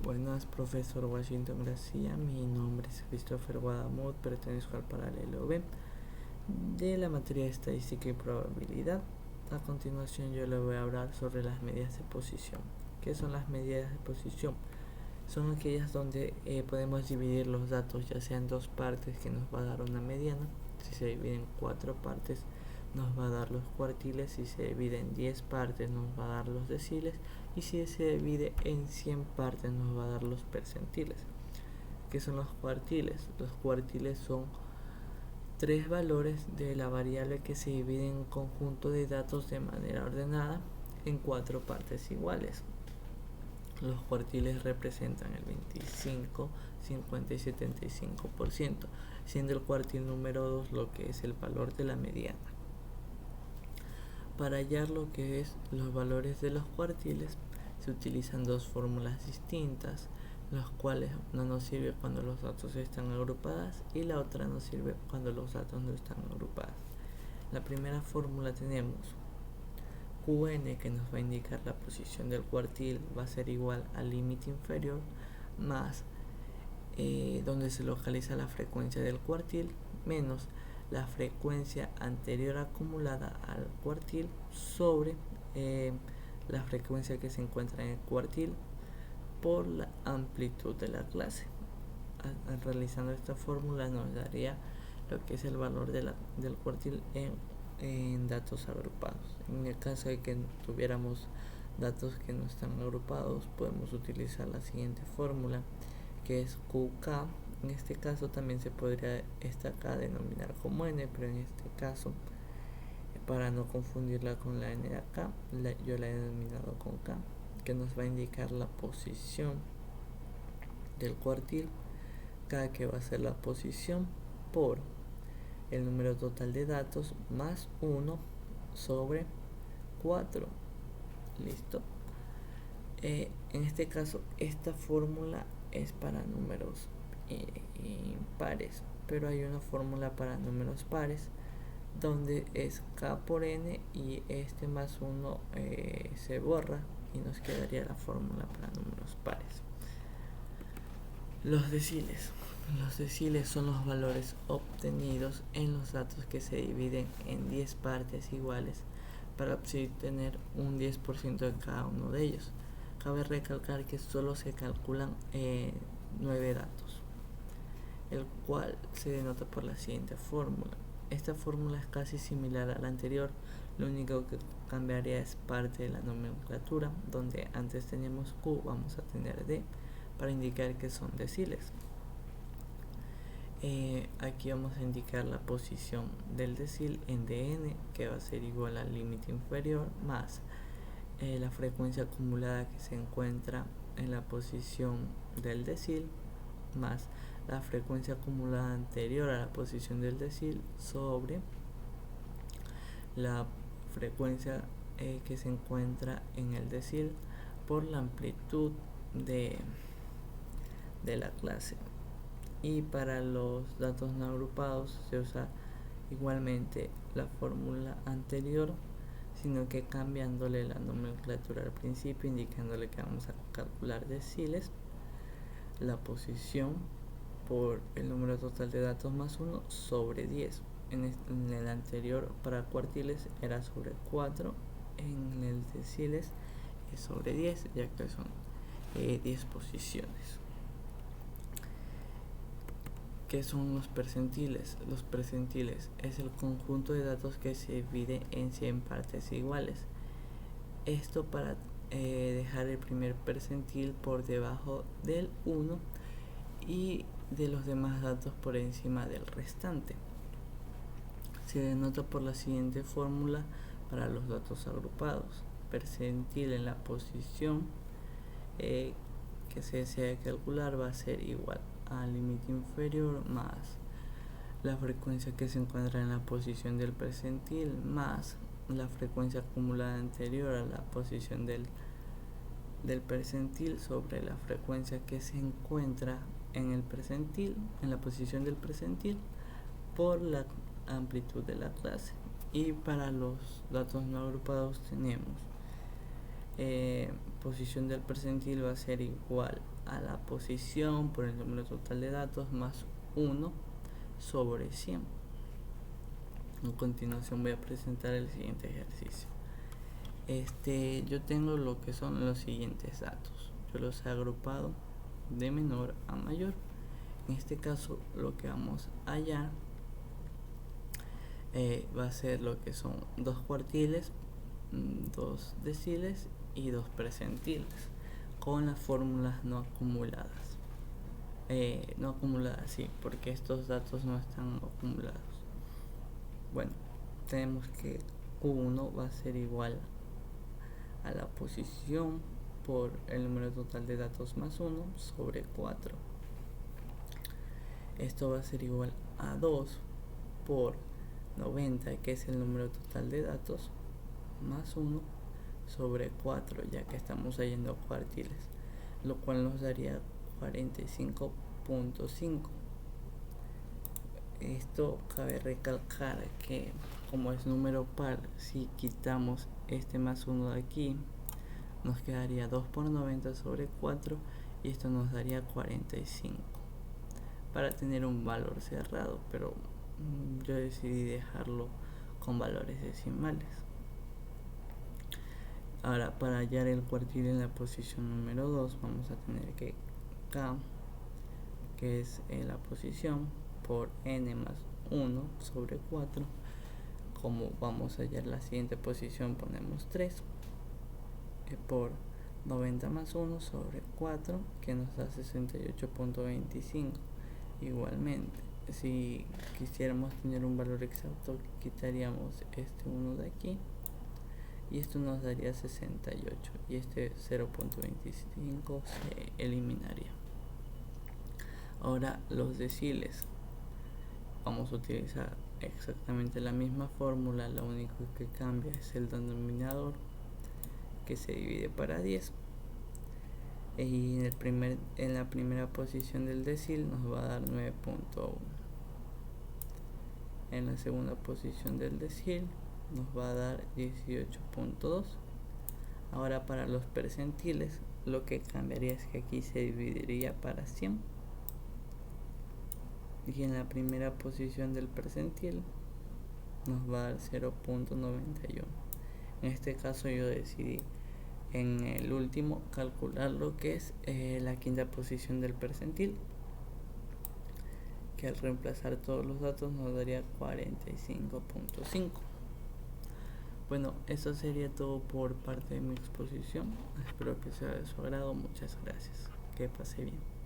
Buenas, profesor Washington García. Mi nombre es Christopher Guadamut, pertenezco al paralelo B de la materia de estadística y probabilidad. A continuación yo le voy a hablar sobre las medidas de posición. ¿Qué son las medidas de posición? Son aquellas donde podemos dividir los datos ya sea en dos partes, que nos va a dar una mediana. Si se divide en 4 partes nos va a dar los cuartiles, si se divide en 10 partes nos va a dar los deciles, y si se divide en 100 partes nos va a dar los percentiles. ¿Qué son los cuartiles? Los cuartiles son 3 valores de la variable que se divide en un conjunto de datos de manera ordenada en 4 partes iguales. Los cuartiles representan el 25, 50 y 75%, siendo el cuartil número 2 lo que es el valor de la mediana. Para hallar lo que es los valores de los cuartiles se utilizan dos fórmulas distintas, las cuales una nos sirve cuando los datos están agrupados y la otra nos sirve cuando los datos no están agrupados. La primera fórmula tenemos Qn, que nos va a indicar la posición del cuartil, va a ser igual al límite inferior más donde se localiza la frecuencia del cuartil menos la frecuencia anterior acumulada al cuartil sobre la frecuencia que se encuentra en el cuartil por la amplitud de la clase. Realizando esta fórmula nos daría lo que es el valor del cuartil en datos agrupados. En el caso de que tuviéramos datos que no están agrupados, podemos utilizar la siguiente fórmula, que es QK. En este caso también se podría esta K denominar como N, pero en este caso, para no confundirla con la N de acá, yo la he denominado con K, que nos va a indicar la posición del cuartil. K, que va a ser la posición por el número total de datos más 1 sobre 4. Listo. En este caso, esta fórmula es para números impares, pero hay una fórmula para números pares donde es K por N y este más 1 se borra y nos quedaría la fórmula para números pares. Los deciles. Los deciles son los valores obtenidos en los datos que se dividen en 10 partes iguales para obtener un 10% de cada uno de ellos. Cabe recalcar que solo se calculan 9 datos, el cual se denota por la siguiente fórmula. Esta fórmula es casi similar a la anterior, lo único que cambiaría es parte de la nomenclatura, donde antes teníamos Q, vamos a tener D, para indicar que son deciles. Aquí vamos a indicar la posición del decil en dn, que va a ser igual al límite inferior más la frecuencia acumulada que se encuentra en la posición del decil más la frecuencia acumulada anterior a la posición del decil sobre la frecuencia que se encuentra en el decil por la amplitud de la clase. Y para los datos no agrupados se usa igualmente la fórmula anterior, sino que cambiándole la nomenclatura al principio, indicándole que vamos a calcular deciles, la posición por el número total de datos más 1 sobre 10. En el anterior para cuartiles era sobre 4, en el deciles es sobre 10, ya que son 10 posiciones. ¿Qué son los percentiles? Los percentiles es el conjunto de datos que se divide en 100 partes iguales. Esto para dejar el primer percentil por debajo del 1 y de los demás datos por encima del restante. Se denota por la siguiente fórmula para los datos agrupados. Percentil en la posición que se desea calcular va a ser igual al límite inferior más la frecuencia que se encuentra en la posición del percentil más la frecuencia acumulada anterior a la posición del percentil sobre la frecuencia que se encuentra en el percentil, en la posición del percentil por la amplitud de la clase. Y para los datos no agrupados tenemos posición del percentil va a ser igual a la posición por el número total de datos más 1 sobre 100. A continuación voy a presentar el siguiente ejercicio. Yo tengo lo que son los siguientes datos. Yo los he agrupado de menor a mayor. En este caso lo que vamos a hallar va a ser lo que son 2 cuartiles, 2 deciles y 2 percentiles con las fórmulas no acumuladas. No acumuladas, sí, porque estos datos no están acumulados. Bueno, tenemos que Q1 va a ser igual a la posición por el número total de datos más 1 sobre 4. Esto va a ser igual a 2 por 90, que es el número total de datos, más 1 sobre 4, ya que estamos hallando cuartiles, lo cual nos daría 45.5. Esto cabe recalcar que como es número par, si quitamos este más 1 de aquí, nos quedaría 2 por 90 sobre 4 y esto nos daría 45 para tener un valor cerrado, pero yo decidí dejarlo con valores decimales. Ahora, para hallar el cuartil en la posición número 2, vamos a tener que K, que es la posición, por n más 1 sobre 4. Como vamos a hallar la siguiente posición, ponemos 3 por 90 más 1 sobre 4, que nos da 68.25. Igualmente, si quisiéramos tener un valor exacto, quitaríamos este 1 de aquí y esto nos daría 68 y este 0.25 se eliminaría. Ahora los deciles, vamos a utilizar exactamente la misma fórmula, lo único que cambia es el denominador, que se divide para 10, y en la primera posición del decil nos va a dar 9.1. En la segunda posición del decil nos va a dar 18.2. Ahora para los percentiles lo que cambiaría es que aquí se dividiría para 100 y en la primera posición del percentil nos va a dar 0.91. En este caso yo decidí en el último calcular lo que es la quinta posición del percentil, que al reemplazar todos los datos nos daría 45.5. Bueno, eso sería todo por parte de mi exposición. Espero que sea de su agrado. Muchas gracias. Que pase bien.